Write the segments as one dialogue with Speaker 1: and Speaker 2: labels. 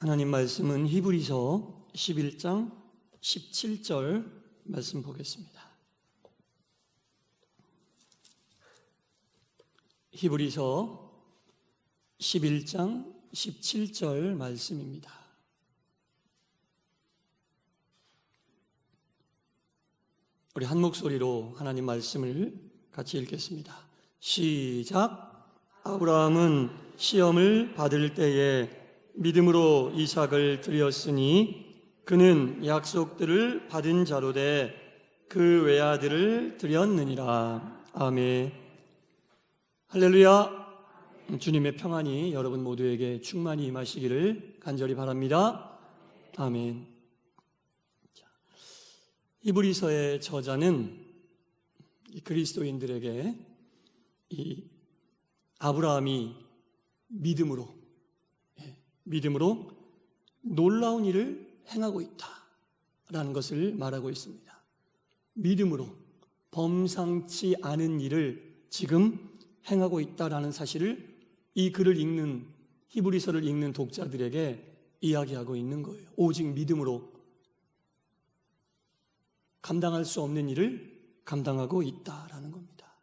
Speaker 1: 하나님 말씀은 히브리서 11장 17절 말씀 보겠습니다. 히브리서 11장 17절 말씀입니다. 우리 한 목소리로 하나님 말씀을 같이 읽겠습니다. 시작. 아브라함은 시험을 받을 때에 믿음으로 이삭을 드렸으니 그는 약속들을 받은 자로 돼 그 외아들을 드렸느니라. 아멘. 할렐루야. 주님의 평안이 여러분 모두에게 충만히 임하시기를 간절히 바랍니다. 아멘. 히브리서의 저자는 그리스도인들에게 이 아브라함이 믿음으로 놀라운 일을 행하고 있다라는 것을 말하고 있습니다. 믿음으로 범상치 않은 일을 지금 행하고 있다라는 사실을 이 글을 읽는, 히브리서를 읽는 독자들에게 이야기하고 있는 거예요. 오직 믿음으로 감당할 수 없는 일을 감당하고 있다라는 겁니다.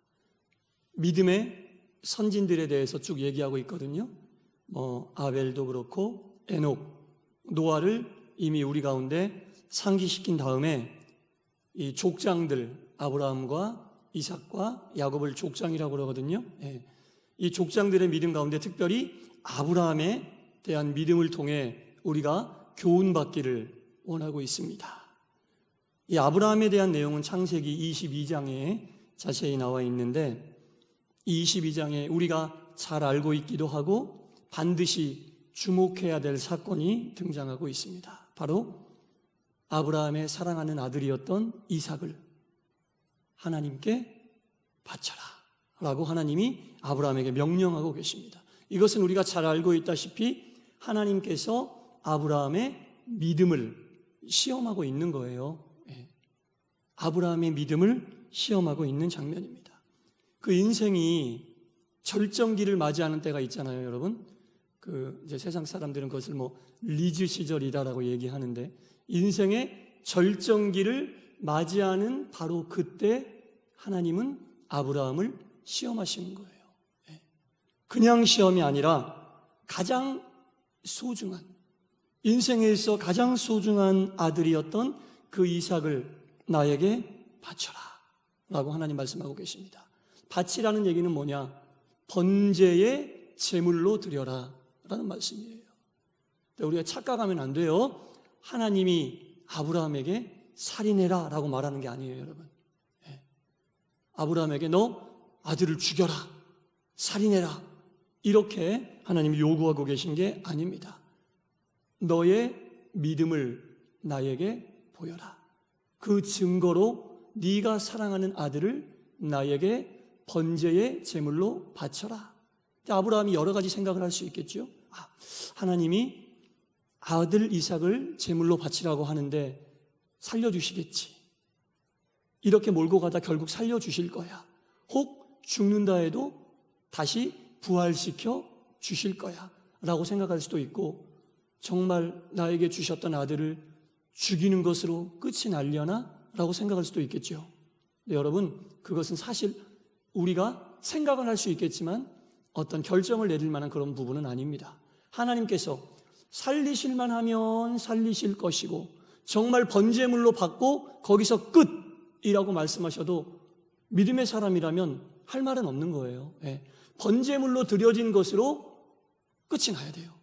Speaker 1: 믿음의 선진들에 대해서 쭉 얘기하고 있거든요. 아벨도 그렇고 에녹, 노아를 이미 우리 가운데 상기시킨 다음에 이 족장들, 아브라함과 이삭과 야곱을 족장이라고 그러거든요. 이 족장들의 믿음 가운데 특별히 아브라함에 대한 믿음을 통해 우리가 교훈받기를 원하고 있습니다. 이 아브라함에 대한 내용은 창세기 22장에 자세히 나와 있는데, 이 22장에 우리가 잘 알고 있기도 하고 반드시 주목해야 될 사건이 등장하고 있습니다. 바로 아브라함의 사랑하는 아들이었던 이삭을 하나님께 바쳐라 라고 하나님이 아브라함에게 명령하고 계십니다. 이것은 우리가 잘 알고 있다시피 하나님께서 아브라함의 믿음을 시험하고 있는 거예요. 아브라함의 믿음을 시험하고 있는 장면입니다. 그 인생이 절정기를 맞이하는 때가 있잖아요, 여러분. 이제 세상 사람들은 그것을 리즈 시절이다라고 얘기하는데, 인생의 절정기를 맞이하는 바로 그때 하나님은 아브라함을 시험하시는 거예요. 그냥 시험이 아니라 가장 소중한, 인생에 있어 가장 소중한 아들이었던 그 이삭을 나에게 바쳐라 라고 하나님 말씀하고 계십니다. 바치라는 얘기는 뭐냐? 번제의 제물로 드려라 라는 말씀이에요. 우리가 착각하면 안 돼요. 하나님이 아브라함에게 살인해라 라고 말하는 게 아니에요, 여러분. 아브라함에게 너 아들을 죽여라, 살인해라, 이렇게 하나님이 요구하고 계신 게 아닙니다. 너의 믿음을 나에게 보여라. 그 증거로 네가 사랑하는 아들을 나에게 번제의 제물로 바쳐라. 아브라함이 여러 가지 생각을 할 수 있겠죠. 하나님이 아들 이삭을 제물로 바치라고 하는데 살려주시겠지. 이렇게 몰고 가다 결국 살려주실 거야. 혹 죽는다 해도 다시 부활시켜 주실 거야 라고 생각할 수도 있고, 정말 나에게 주셨던 아들을 죽이는 것으로 끝이 날려나? 라고 생각할 수도 있겠죠. 근데 여러분, 그것은 사실 우리가 생각은 할 수 있겠지만 어떤 결정을 내릴 만한 그런 부분은 아닙니다. 하나님께서 살리실만 하면 살리실 것이고, 정말 번제물로 받고 거기서 끝이라고 말씀하셔도 믿음의 사람이라면 할 말은 없는 거예요. 번제물로 드려진 것으로 끝이 나야 돼요.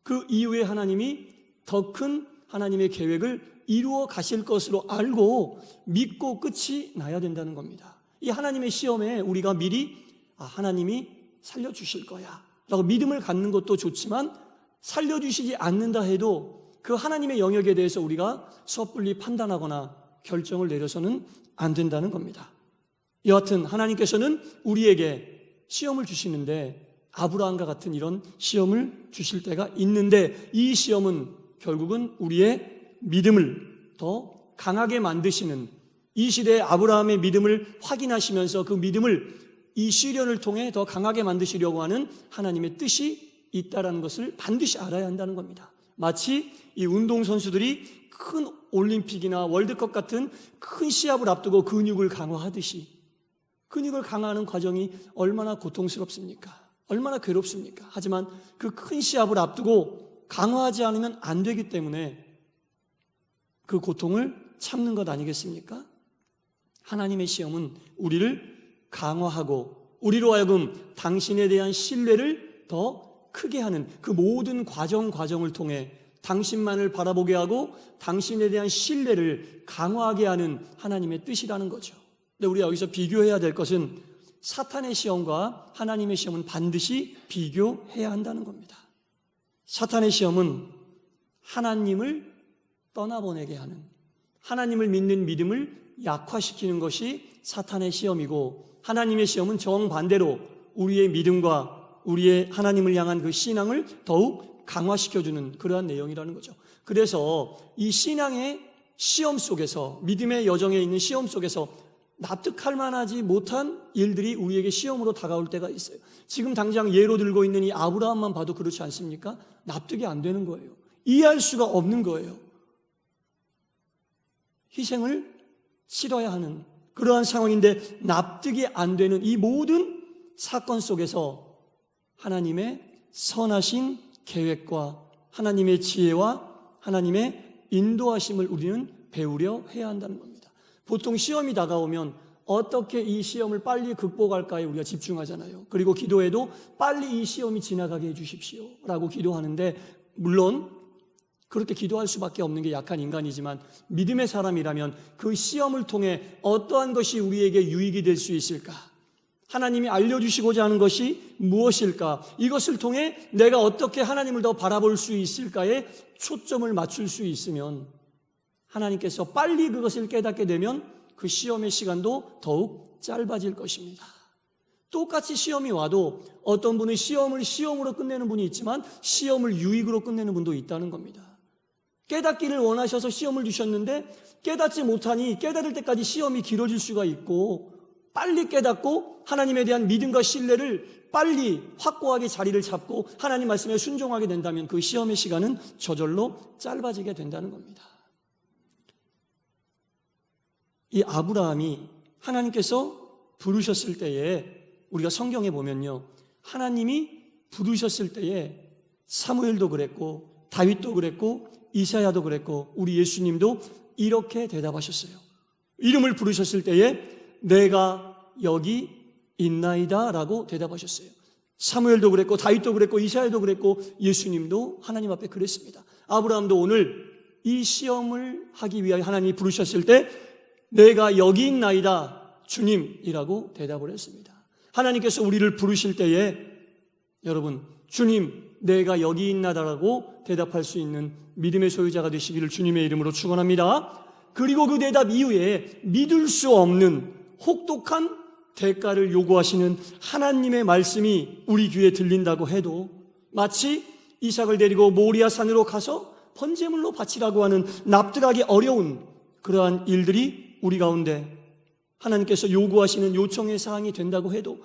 Speaker 1: 그 이후에 하나님이 더 큰 하나님의 계획을 이루어 가실 것으로 알고 믿고 끝이 나야 된다는 겁니다. 이 하나님의 시험에 우리가 미리 하나님이 살려주실 거야 라고 믿음을 갖는 것도 좋지만, 살려주시지 않는다 해도 그 하나님의 영역에 대해서 우리가 섣불리 판단하거나 결정을 내려서는 안 된다는 겁니다. 여하튼 하나님께서는 우리에게 시험을 주시는데, 아브라함과 같은 이런 시험을 주실 때가 있는데, 이 시험은 결국은 우리의 믿음을 더 강하게 만드시는, 이 시대의 아브라함의 믿음을 확인하시면서 그 믿음을 이 시련을 통해 더 강하게 만드시려고 하는 하나님의 뜻이 있다라는 것을 반드시 알아야 한다는 겁니다. 마치 이 운동선수들이 큰 올림픽이나 월드컵 같은 큰 시합을 앞두고 근육을 강화하듯이, 근육을 강화하는 과정이 얼마나 고통스럽습니까? 얼마나 괴롭습니까? 하지만 그 큰 시합을 앞두고 강화하지 않으면 안 되기 때문에 그 고통을 참는 것 아니겠습니까? 하나님의 시험은 우리를 강화하고 우리로 하여금 당신에 대한 신뢰를 더 크게 하는 그 모든 과정을 통해 당신만을 바라보게 하고 당신에 대한 신뢰를 강화하게 하는 하나님의 뜻이라는 거죠. 근데 우리가 여기서 비교해야 될 것은 사탄의 시험과 하나님의 시험은 반드시 비교해야 한다는 겁니다. 사탄의 시험은 하나님을 떠나보내게 하는, 하나님을 믿는 믿음을 약화시키는 것이 사탄의 시험이고, 하나님의 시험은 정반대로 우리의 믿음과 우리의 하나님을 향한 그 신앙을 더욱 강화시켜주는 그러한 내용이라는 거죠. 그래서 이 신앙의 시험 속에서, 믿음의 여정에 있는 시험 속에서 납득할 만하지 못한 일들이 우리에게 시험으로 다가올 때가 있어요. 지금 당장 예로 들고 있는 이 아브라함만 봐도 그렇지 않습니까? 납득이 안 되는 거예요. 이해할 수가 없는 거예요. 희생을 치러야 하는 그러한 상황인데 납득이 안 되는 이 모든 사건 속에서 하나님의 선하신 계획과 하나님의 지혜와 하나님의 인도하심을 우리는 배우려 해야 한다는 겁니다. 보통 시험이 다가오면 어떻게 이 시험을 빨리 극복할까에 우리가 집중하잖아요. 그리고 기도해도 빨리 이 시험이 지나가게 해주십시오 라고 기도하는데, 물론 그렇게 기도할 수밖에 없는 게 약한 인간이지만 믿음의 사람이라면 그 시험을 통해 어떠한 것이 우리에게 유익이 될 수 있을까? 하나님이 알려주시고자 하는 것이 무엇일까? 이것을 통해 내가 어떻게 하나님을 더 바라볼 수 있을까에 초점을 맞출 수 있으면 하나님께서 빨리 그것을 깨닫게 되면 그 시험의 시간도 더욱 짧아질 것입니다. 똑같이 시험이 와도 어떤 분은 시험을 시험으로 끝내는 분이 있지만 시험을 유익으로 끝내는 분도 있다는 겁니다. 깨닫기를 원하셔서 시험을 주셨는데 깨닫지 못하니 깨달을 때까지 시험이 길어질 수가 있고, 빨리 깨닫고 하나님에 대한 믿음과 신뢰를 빨리 확고하게 자리를 잡고 하나님 말씀에 순종하게 된다면 그 시험의 시간은 저절로 짧아지게 된다는 겁니다. 이 아브라함이 하나님께서 부르셨을 때에, 우리가 성경에 보면요, 하나님이 부르셨을 때에 사무엘도 그랬고 다윗도 그랬고 이사야도 그랬고 우리 예수님도 이렇게 대답하셨어요. 이름을 부르셨을 때에 내가 여기 있나이다 라고 대답하셨어요. 사무엘도 그랬고 다윗도 그랬고 이사야도 그랬고 예수님도 하나님 앞에 그랬습니다. 아브라함도 오늘 이 시험을 하기 위하여 하나님이 부르셨을 때 내가 여기 있나이다 주님이라고 대답을 했습니다. 하나님께서 우리를 부르실 때에 여러분, 주님 내가 여기 있나다라고 대답할 수 있는 믿음의 소유자가 되시기를 주님의 이름으로 축원합니다. 그리고 그 대답 이후에 믿을 수 없는 혹독한 대가를 요구하시는 하나님의 말씀이 우리 귀에 들린다고 해도, 마치 이삭을 데리고 모리아 산으로 가서 번제물로 바치라고 하는 납득하기 어려운 그러한 일들이 우리 가운데 하나님께서 요구하시는 요청의 사항이 된다고 해도,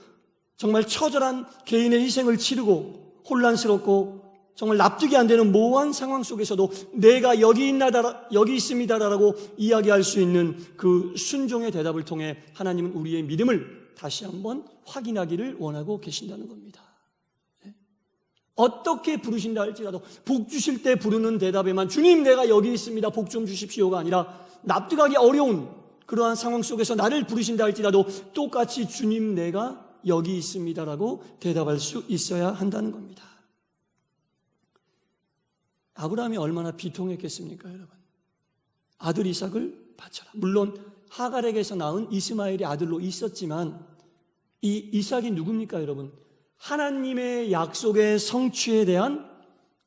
Speaker 1: 정말 처절한 개인의 희생을 치르고 혼란스럽고 정말 납득이 안 되는 모호한 상황 속에서도 내가 여기 있습니다라고 이야기할 수 있는 그 순종의 대답을 통해 하나님은 우리의 믿음을 다시 한번 확인하기를 원하고 계신다는 겁니다. 어떻게 부르신다 할지라도 복 주실 때 부르는 대답에만 주님 내가 여기 있습니다 복 좀 주십시오가 아니라, 납득하기 어려운 그러한 상황 속에서 나를 부르신다 할지라도 똑같이 주님 내가 여기 있습니다라고 대답할 수 있어야 한다는 겁니다. 아브라함이 얼마나 비통했겠습니까, 여러분? 아들 이삭을 바쳐라. 물론 하갈에게서 낳은 이스마엘이 아들로 있었지만 이 이삭이 누굽니까, 여러분? 하나님의 약속의 성취에 대한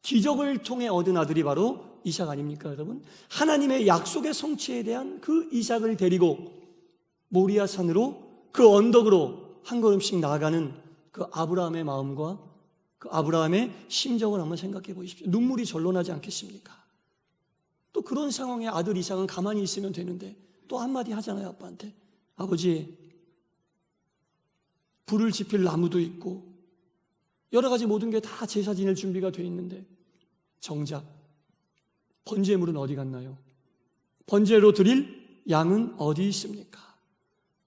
Speaker 1: 기적을 통해 얻은 아들이 바로 이삭 아닙니까, 여러분? 하나님의 약속의 성취에 대한 그 이삭을 데리고 모리아 산으로, 그 언덕으로 한 걸음씩 나아가는 그 아브라함의 마음과 그 아브라함의 심정을 한번 생각해 보십시오. 눈물이 절로 나지 않겠습니까? 또 그런 상황에 아들 이삭은 가만히 있으면 되는데 또 한마디 하잖아요, 아빠한테. 아버지, 불을 지필 나무도 있고 여러 가지 모든 게 다 제사 지낼 준비가 돼 있는데 정작 번제물은 어디 갔나요? 번제로 드릴 양은 어디 있습니까?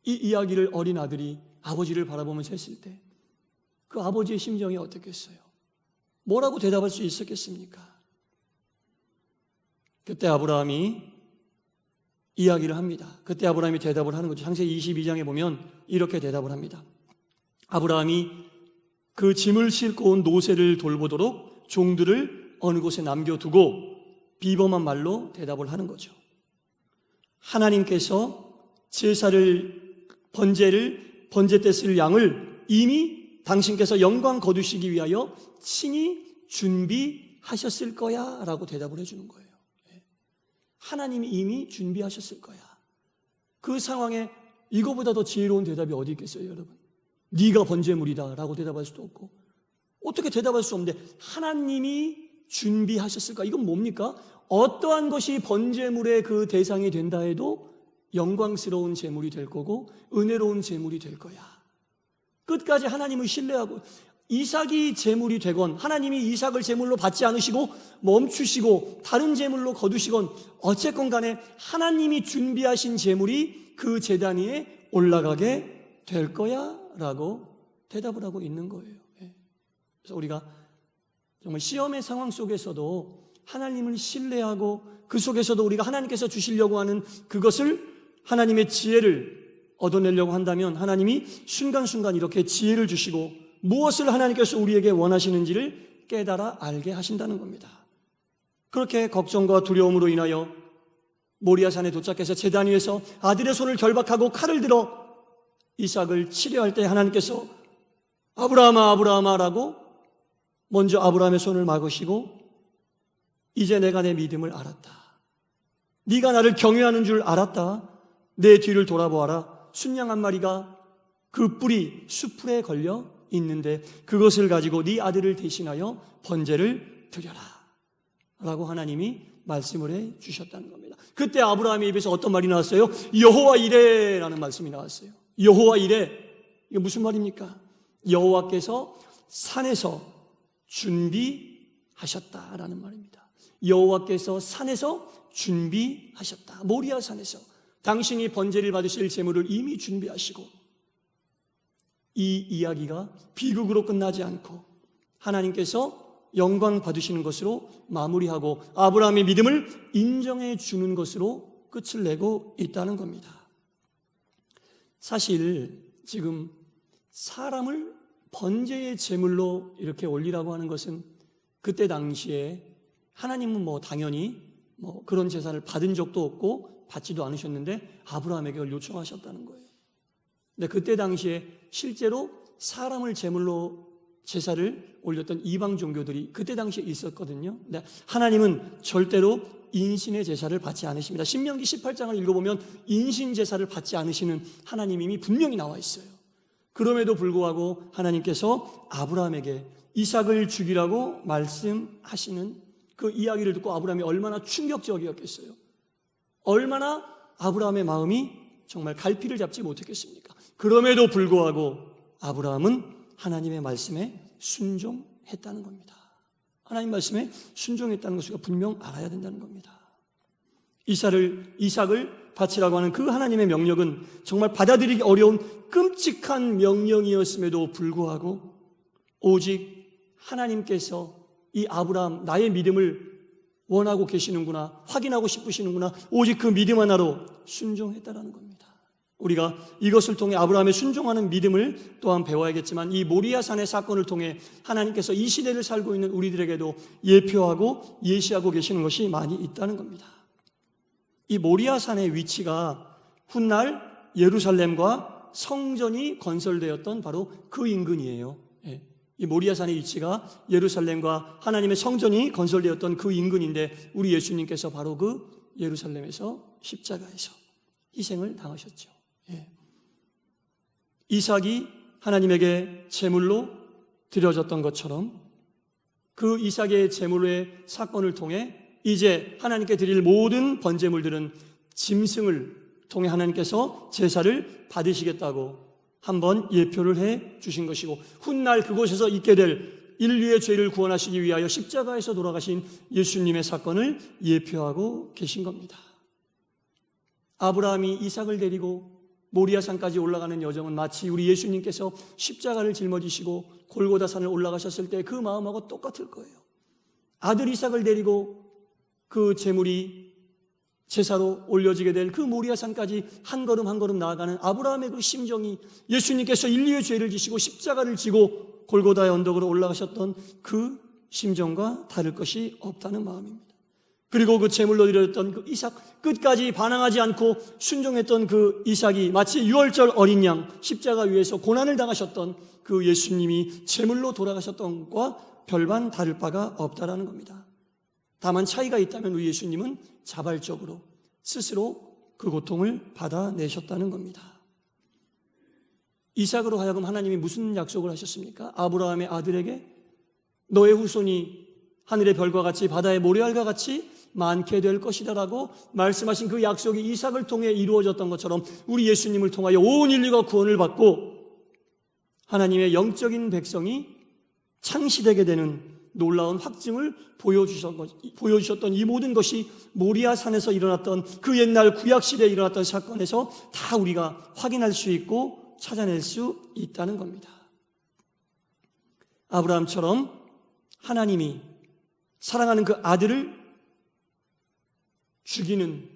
Speaker 1: 이 이야기를 어린 아들이 아버지를 바라보면서 했을 때 그 아버지의 심정이 어떻겠어요? 뭐라고 대답할 수 있었겠습니까? 그때 아브라함이 이야기를 합니다. 그때 아브라함이 대답을 하는 거죠. 창세기 22장에 보면 이렇게 대답을 합니다. 아브라함이 그 짐을 싣고 온 노새를 돌보도록 종들을 어느 곳에 남겨두고 비범한 말로 대답을 하는 거죠. 하나님께서 번제 때 쓸 양을 이미 당신께서 영광 거두시기 위하여 친히 준비하셨을 거야 라고 대답을 해주는 거예요. 하나님이 이미 준비하셨을 거야. 그 상황에 이거보다 더 지혜로운 대답이 어디 있겠어요, 여러분? 네가 번제물이다 라고 대답할 수도 없고 어떻게 대답할 수 없는데 하나님이 준비하셨을까? 이건 뭡니까? 어떠한 것이 번제물의 그 대상이 된다 해도 영광스러운 제물이 될 거고 은혜로운 제물이 될 거야. 끝까지 하나님을 신뢰하고 이삭이 제물이 되건 하나님이 이삭을 제물로 받지 않으시고 멈추시고 다른 제물로 거두시건 어쨌건 간에 하나님이 준비하신 제물이 그 제단 위에 올라가게 될 거야 라고 대답을 하고 있는 거예요. 그래서 우리가 정말 시험의 상황 속에서도 하나님을 신뢰하고 그 속에서도 우리가 하나님께서 주시려고 하는 그것을 하나님의 지혜를 얻어내려고 한다면 하나님이 순간순간 이렇게 지혜를 주시고 무엇을 하나님께서 우리에게 원하시는지를 깨달아 알게 하신다는 겁니다. 그렇게 걱정과 두려움으로 인하여 모리아산에 도착해서 제단 위에서 아들의 손을 결박하고 칼을 들어 이삭을 치려할 때 하나님께서 아브라함아 아브라함아 라고 먼저 아브라함의 손을 막으시고 이제 내가 내 믿음을 알았다. 네가 나를 경외하는 줄 알았다. 내 뒤를 돌아보아라. 순양 한 마리가 그 뿔이 수풀에 걸려 있는데 그것을 가지고 네 아들을 대신하여 번제를 드려라 라고 하나님이 말씀을 해 주셨다는 겁니다. 그때 아브라함의 입에서 어떤 말이 나왔어요? 여호와 이레 라는 말씀이 나왔어요. 여호와 이레, 이게 무슨 말입니까? 여호와께서 산에서 준비하셨다라는 말입니다. 여호와께서 산에서 준비하셨다. 모리아 산에서 당신이 번제를 받으실 제물을 이미 준비하시고 이 이야기가 비극으로 끝나지 않고 하나님께서 영광 받으시는 것으로 마무리하고 아브라함의 믿음을 인정해 주는 것으로 끝을 내고 있다는 겁니다. 사실 지금 사람을 번제의 제물로 이렇게 올리라고 하는 것은 그때 당시에 하나님은 당연히 그런 제사를 받은 적도 없고 받지도 않으셨는데 아브라함에게 그걸 요청하셨다는 거예요. 근데 그때 당시에 실제로 사람을 제물로 제사를 올렸던 이방 종교들이 그때 당시에 있었거든요. 근데 하나님은 절대로 인신의 제사를 받지 않으십니다. 신명기 18장을 읽어보면 인신 제사를 받지 않으시는 하나님이 이미 분명히 나와 있어요. 그럼에도 불구하고 하나님께서 아브라함에게 이삭을 죽이라고 말씀하시는 그 이야기를 듣고 아브라함이 얼마나 충격적이었겠어요. 얼마나 아브라함의 마음이 정말 갈피를 잡지 못했겠습니까? 그럼에도 불구하고 아브라함은 하나님의 말씀에 순종했다는 겁니다. 하나님 말씀에 순종했다는 것을 분명 알아야 된다는 겁니다. 이삭을 바치라고 하는 그 하나님의 명령은 정말 받아들이기 어려운 끔찍한 명령이었음에도 불구하고 오직 하나님께서 이 아브라함 나의 믿음을 원하고 계시는구나, 확인하고 싶으시는구나, 오직 그 믿음 하나로 순종했다라는 겁니다. 우리가 이것을 통해 아브라함의 순종하는 믿음을 또한 배워야겠지만 이 모리아산의 사건을 통해 하나님께서 이 시대를 살고 있는 우리들에게도 예표하고 예시하고 계시는 것이 많이 있다는 겁니다. 이 모리아산의 위치가 훗날 예루살렘과 성전이 건설되었던 바로 그 인근이에요. 이 모리아산의 위치가 예루살렘과 하나님의 성전이 건설되었던 그 인근인데 우리 예수님께서 바로 그 예루살렘에서 십자가에서 희생을 당하셨죠. 이삭이 하나님에게 제물로 드려졌던 것처럼 그 이삭의 제물의 사건을 통해 이제 하나님께 드릴 모든 번제물들은 짐승을 통해 하나님께서 제사를 받으시겠다고 한번 예표를 해 주신 것이고, 훗날 그곳에서 있게 될 인류의 죄를 구원하시기 위하여 십자가에서 돌아가신 예수님의 사건을 예표하고 계신 겁니다. 아브라함이 이삭을 데리고 모리아산까지 올라가는 여정은 마치 우리 예수님께서 십자가를 짊어지시고 골고다산을 올라가셨을 때 그 마음하고 똑같을 거예요. 아들 이삭을 데리고 그 제물이 제사로 올려지게 될 그 모리아산까지 한 걸음 한 걸음 나아가는 아브라함의 그 심정이 예수님께서 인류의 죄를 지시고 십자가를 지고 골고다의 언덕으로 올라가셨던 그 심정과 다를 것이 없다는 마음입니다. 그리고 그 제물로 드렸던 그 이삭, 끝까지 반항하지 않고 순종했던 그 이삭이 마치 유월절 어린 양 십자가 위에서 고난을 당하셨던 그 예수님이 제물로 돌아가셨던 것과 별반 다를 바가 없다라는 겁니다. 다만 차이가 있다면 우리 예수님은 자발적으로 스스로 그 고통을 받아내셨다는 겁니다. 이삭으로 하여금 하나님이 무슨 약속을 하셨습니까? 아브라함의 아들에게 너의 후손이 하늘의 별과 같이 바다의 모래알과 같이 많게 될 것이다 라고 말씀하신 그 약속이 이삭을 통해 이루어졌던 것처럼 우리 예수님을 통하여 온 인류가 구원을 받고 하나님의 영적인 백성이 창시되게 되는 놀라운 확증을 보여주셨던 이 모든 것이 모리아산에서 일어났던 그 옛날 구약시대에 일어났던 사건에서 다 우리가 확인할 수 있고 찾아낼 수 있다는 겁니다. 아브라함처럼 하나님이 사랑하는 그 아들을 죽이는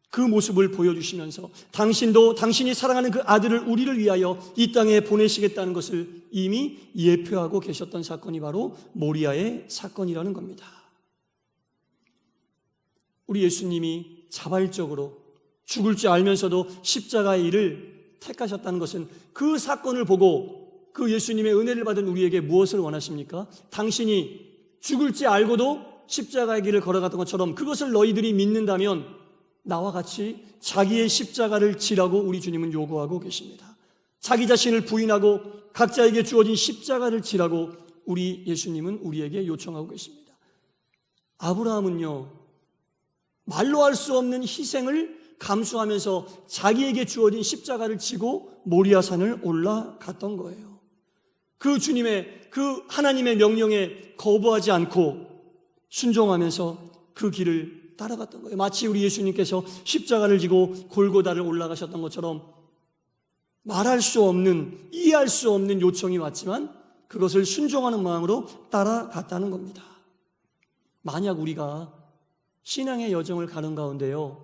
Speaker 1: 그 모습을 보여주시면서 당신이 사랑하는 그 아들을 우리를 위하여 이 땅에 보내시겠다는 것을 이미 예표하고 계셨던 사건이 바로 모리아의 사건이라는 겁니다. 우리 예수님이 자발적으로 죽을 줄 알면서도 십자가의 일을 택하셨다는 것은 그 사건을 보고 그 예수님의 은혜를 받은 우리에게 무엇을 원하십니까? 당신이 죽을지 알고도 십자가의 길을 걸어갔던 것처럼 그것을 너희들이 믿는다면 나와 같이 자기의 십자가를 지라고 우리 주님은 요구하고 계십니다. 자기 자신을 부인하고 각자에게 주어진 십자가를 지라고 우리 예수님은 우리에게 요청하고 계십니다. 아브라함은요, 말로 할 수 없는 희생을 감수하면서 자기에게 주어진 십자가를 지고 모리아산을 올라갔던 거예요. 그 주님의, 그 하나님의 명령에 거부하지 않고 순종하면서 그 길을 따라갔던 거예요. 마치 우리 예수님께서 십자가를 지고 골고다를 올라가셨던 것처럼 말할 수 없는, 이해할 수 없는 요청이 왔지만 그것을 순종하는 마음으로 따라갔다는 겁니다. 만약 우리가 신앙의 여정을 가는 가운데요,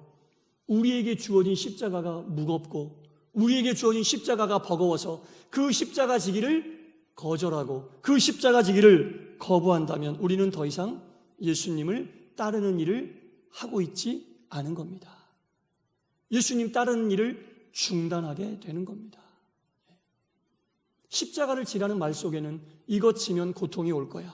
Speaker 1: 우리에게 주어진 십자가가 무겁고 우리에게 주어진 십자가가 버거워서 그 십자가 지기를 거절하고 그 십자가 지기를 거부한다면 우리는 더 이상 예수님을 따르는 일을 하고 있지 않은 겁니다. 예수님 따르는 일을 중단하게 되는 겁니다. 십자가를 지라는 말 속에는 이것 지면 고통이 올 거야,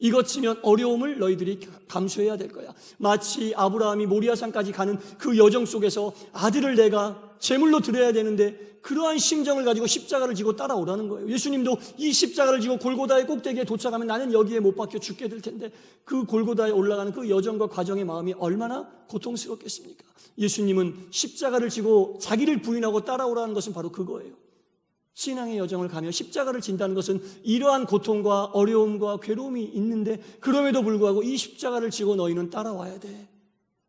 Speaker 1: 이것 지면 어려움을 너희들이 감수해야 될 거야, 마치 아브라함이 모리아산까지 가는 그 여정 속에서 아들을 내가 제물로 드려야 되는데 그러한 심정을 가지고 십자가를 지고 따라오라는 거예요. 예수님도 이 십자가를 지고 골고다의 꼭대기에 도착하면 나는 여기에 못 박혀 죽게 될 텐데 그 골고다에 올라가는 그 여정과 과정의 마음이 얼마나 고통스럽겠습니까? 예수님은 십자가를 지고 자기를 부인하고 따라오라는 것은 바로 그거예요. 신앙의 여정을 가며 십자가를 진다는 것은 이러한 고통과 어려움과 괴로움이 있는데 그럼에도 불구하고 이 십자가를 지고 너희는 따라와야 돼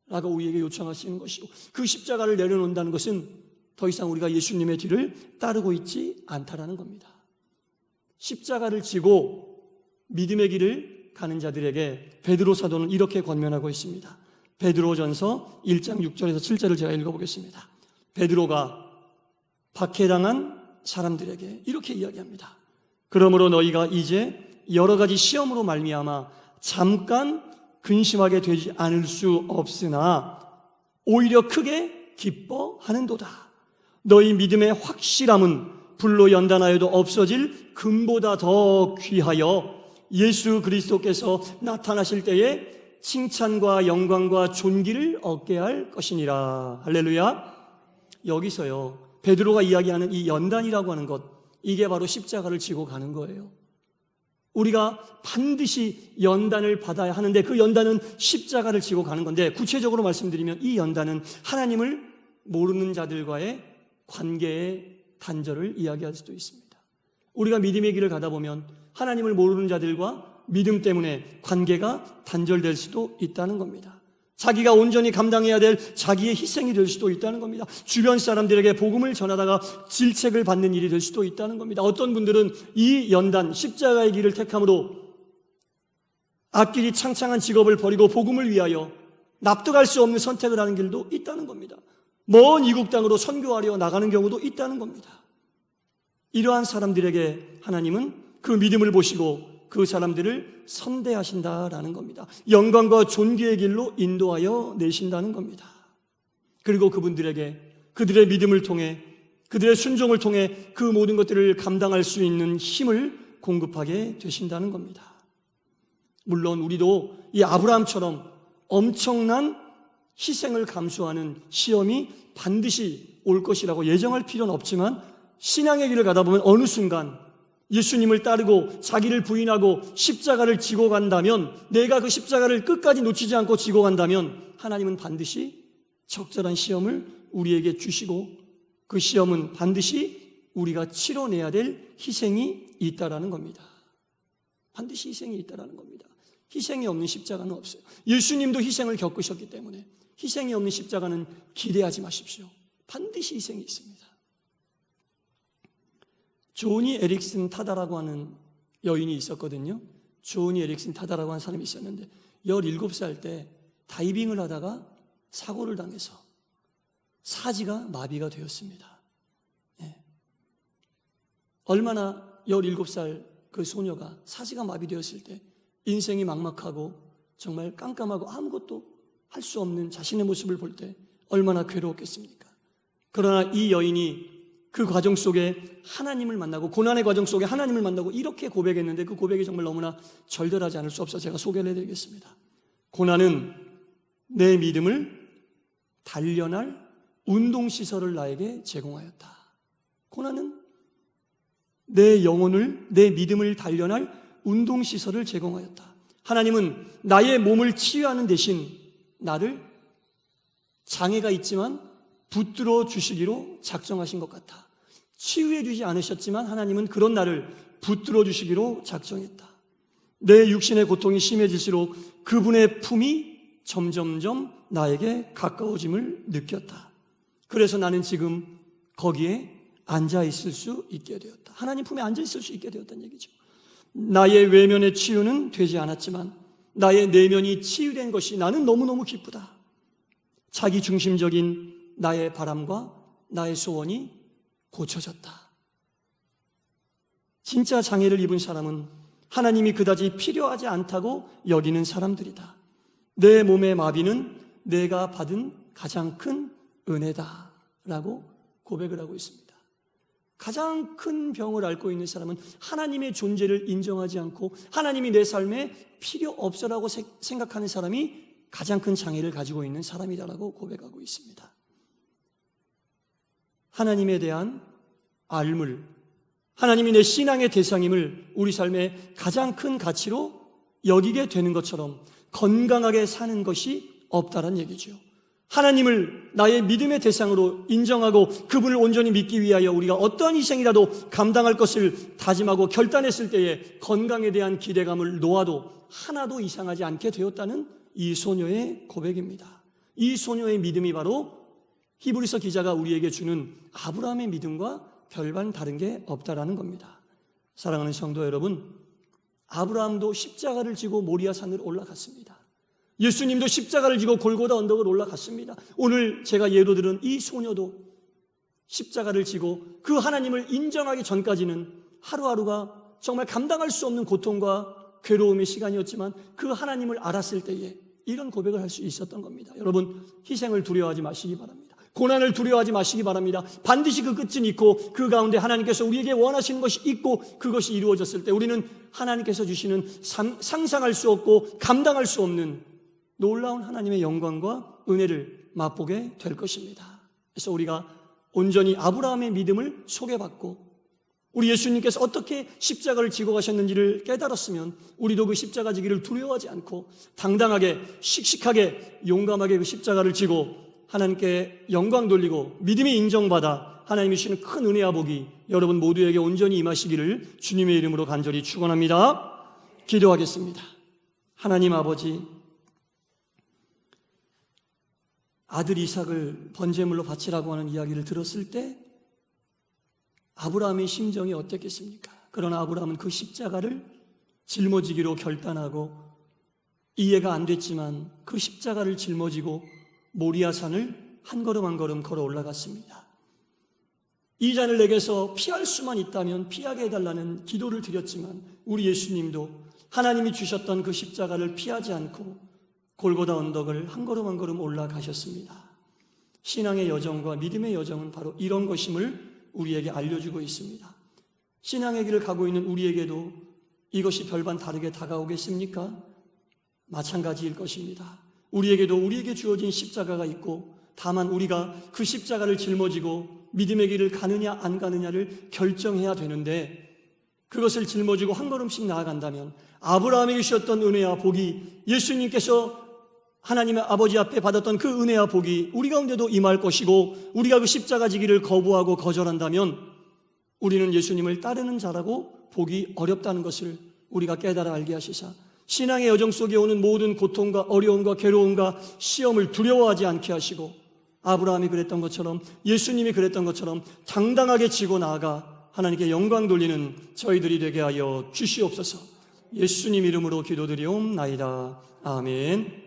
Speaker 1: 라고 우리에게 요청하시는 것이고, 그 십자가를 내려놓는다는 것은 더 이상 우리가 예수님의 뒤를 따르고 있지 않다라는 겁니다. 십자가를 지고 믿음의 길을 가는 자들에게 베드로 사도는 이렇게 권면하고 있습니다. 베드로전서 1장 6절에서 7절을 제가 읽어보겠습니다. 베드로가 박해당한 사람들에게 이렇게 이야기합니다. 그러므로 너희가 이제 여러 가지 시험으로 말미암아 잠깐 근심하게 되지 않을 수 없으나 오히려 크게 기뻐하는도다. 너희 믿음의 확실함은 불로 연단하여도 없어질 금보다 더 귀하여 예수 그리스도께서 나타나실 때에 칭찬과 영광과 존귀를 얻게 할 것이니라. 할렐루야. 여기서요, 베드로가 이야기하는 이 연단이라고 하는 것, 이게 바로 십자가를 지고 가는 거예요. 우리가 반드시 연단을 받아야 하는데 그 연단은 십자가를 지고 가는 건데, 구체적으로 말씀드리면 이 연단은 하나님을 모르는 자들과의 관계에 단절을 이야기할 수도 있습니다. 우리가 믿음의 길을 가다 보면 하나님을 모르는 자들과 믿음 때문에 관계가 단절될 수도 있다는 겁니다. 자기가 온전히 감당해야 될 자기의 희생이 될 수도 있다는 겁니다. 주변 사람들에게 복음을 전하다가 질책을 받는 일이 될 수도 있다는 겁니다. 어떤 분들은 이 연단, 십자가의 길을 택함으로 앞길이 창창한 직업을 버리고 복음을 위하여 납득할 수 없는 선택을 하는 길도 있다는 겁니다. 먼 이국 땅으로 선교하려 나가는 경우도 있다는 겁니다. 이러한 사람들에게 하나님은 그 믿음을 보시고 그 사람들을 선대하신다라는 겁니다. 영광과 존귀의 길로 인도하여 내신다는 겁니다. 그리고 그분들에게 그들의 믿음을 통해, 그들의 순종을 통해 그 모든 것들을 감당할 수 있는 힘을 공급하게 되신다는 겁니다. 물론 우리도 이 아브라함처럼 엄청난 희생을 감수하는 시험이 반드시 올 것이라고 예정할 필요는 없지만, 신앙의 길을 가다 보면 어느 순간 예수님을 따르고 자기를 부인하고 십자가를 지고 간다면, 내가 그 십자가를 끝까지 놓치지 않고 지고 간다면 하나님은 반드시 적절한 시험을 우리에게 주시고, 그 시험은 반드시 우리가 치러내야 될 희생이 있다라는 겁니다. 반드시 희생이 있다라는 겁니다. 희생이 없는 십자가는 없어요. 예수님도 희생을 겪으셨기 때문에 희생이 없는 십자가는 기대하지 마십시오. 반드시 희생이 있습니다. 조니 에릭슨 타다라고 하는 여인이 있었거든요. 조니 에릭슨 타다라고 하는 사람이 있었는데 17살 때 다이빙을 하다가 사고를 당해서 사지가 마비가 되었습니다. 예. 얼마나 17살 그 소녀가 사지가 마비되었을 때 인생이 막막하고 정말 깜깜하고 아무것도 할 수 없는 자신의 모습을 볼 때 얼마나 괴로웠겠습니까? 그러나 이 여인이 그 과정 속에 하나님을 만나고, 고난의 과정 속에 하나님을 만나고 이렇게 고백했는데, 그 고백이 정말 너무나 절절하지 않을 수 없어서 제가 소개를 해드리겠습니다. 고난은 내 믿음을 단련할 운동시설을 나에게 제공하였다. 고난은 내 영혼을, 내 믿음을 단련할 운동시설을 제공하였다. 하나님은 나의 몸을 치유하는 대신 나를 장애가 있지만 붙들어 주시기로 작정하신 것 같아. 치유해 주지 않으셨지만 하나님은 그런 나를 붙들어 주시기로 작정했다. 내 육신의 고통이 심해질수록 그분의 품이 점점점 나에게 가까워짐을 느꼈다. 그래서 나는 지금 거기에 앉아 있을 수 있게 되었다. 하나님 품에 앉아 있을 수 있게 되었다는 얘기죠. 나의 외면의 치유는 되지 않았지만 나의 내면이 치유된 것이 나는 너무너무 기쁘다. 자기 중심적인 나의 바람과 나의 소원이 고쳐졌다. 진짜 장애를 입은 사람은 하나님이 그다지 필요하지 않다고 여기는 사람들이다. 내 몸의 마비는 내가 받은 가장 큰 은혜다 라고 고백을 하고 있습니다. 가장 큰 병을 앓고 있는 사람은 하나님의 존재를 인정하지 않고 하나님이 내 삶에 필요 없어라고 생각하는 사람이 가장 큰 장애를 가지고 있는 사람이다라고 고백하고 있습니다. 하나님에 대한 알물, 하나님이 내 신앙의 대상임을 우리 삶의 가장 큰 가치로 여기게 되는 것처럼 건강하게 사는 것이 없다는 얘기죠. 하나님을 나의 믿음의 대상으로 인정하고 그분을 온전히 믿기 위하여 우리가 어떠한 희생이라도 감당할 것을 다짐하고 결단했을 때에 건강에 대한 기대감을 놓아도 하나도 이상하지 않게 되었다는 이 소녀의 고백입니다. 이 소녀의 믿음이 바로 히브리서 기자가 우리에게 주는 아브라함의 믿음과 별반 다른 게 없다라는 겁니다. 사랑하는 성도 여러분, 아브라함도 십자가를 지고 모리아 산을 올라갔습니다. 예수님도 십자가를 지고 골고다 언덕을 올라갔습니다. 오늘 제가 예로 들은 이 소녀도 십자가를 지고 그 하나님을 인정하기 전까지는 하루하루가 정말 감당할 수 없는 고통과 괴로움의 시간이었지만 그 하나님을 알았을 때에 이런 고백을 할 수 있었던 겁니다. 여러분, 희생을 두려워하지 마시기 바랍니다. 고난을 두려워하지 마시기 바랍니다. 반드시 그 끝은 있고 그 가운데 하나님께서 우리에게 원하시는 것이 있고 그것이 이루어졌을 때 우리는 하나님께서 주시는 상상할 수 없고 감당할 수 없는 놀라운 하나님의 영광과 은혜를 맛보게 될 것입니다. 그래서 우리가 온전히 아브라함의 믿음을 소개받고 우리 예수님께서 어떻게 십자가를 지고 가셨는지를 깨달았으면 우리도 그 십자가 지기를 두려워하지 않고 당당하게 씩씩하게 용감하게 그 십자가를 지고 하나님께 영광 돌리고 믿음이 인정받아 하나님이 주시는 큰 은혜와 복이 여러분 모두에게 온전히 임하시기를 주님의 이름으로 간절히 축원합니다. 기도하겠습니다. 하나님 아버지, 아들 이삭을 번제물로 바치라고 하는 이야기를 들었을 때 아브라함의 심정이 어땠겠습니까? 그러나 아브라함은 그 십자가를 짊어지기로 결단하고 이해가 안 됐지만 그 십자가를 짊어지고 모리아산을 한 걸음 한 걸음 걸어 올라갔습니다. 이 잔을 내게서 피할 수만 있다면 피하게 해달라는 기도를 드렸지만 우리 예수님도 하나님이 주셨던 그 십자가를 피하지 않고 골고다 언덕을 한 걸음 한 걸음 올라가셨습니다. 신앙의 여정과 믿음의 여정은 바로 이런 것임을 우리에게 알려주고 있습니다. 신앙의 길을 가고 있는 우리에게도 이것이 별반 다르게 다가오겠습니까? 마찬가지일 것입니다. 우리에게도 우리에게 주어진 십자가가 있고 다만 우리가 그 십자가를 짊어지고 믿음의 길을 가느냐 안 가느냐를 결정해야 되는데 그것을 짊어지고 한 걸음씩 나아간다면 아브라함에게 주셨던 은혜와 복이 예수님께서 하나님의 아버지 앞에 받았던 그 은혜와 복이 우리 가운데도 임할 것이고 우리가 그 십자가 지기를 거부하고 거절한다면 우리는 예수님을 따르는 자라고 보기 어렵다는 것을 우리가 깨달아 알게 하시사 신앙의 여정 속에 오는 모든 고통과 어려움과 괴로움과 시험을 두려워하지 않게 하시고 아브라함이 그랬던 것처럼 예수님이 그랬던 것처럼 당당하게 지고 나아가 하나님께 영광 돌리는 저희들이 되게 하여 주시옵소서. 예수님 이름으로 기도드리옵나이다. 아멘.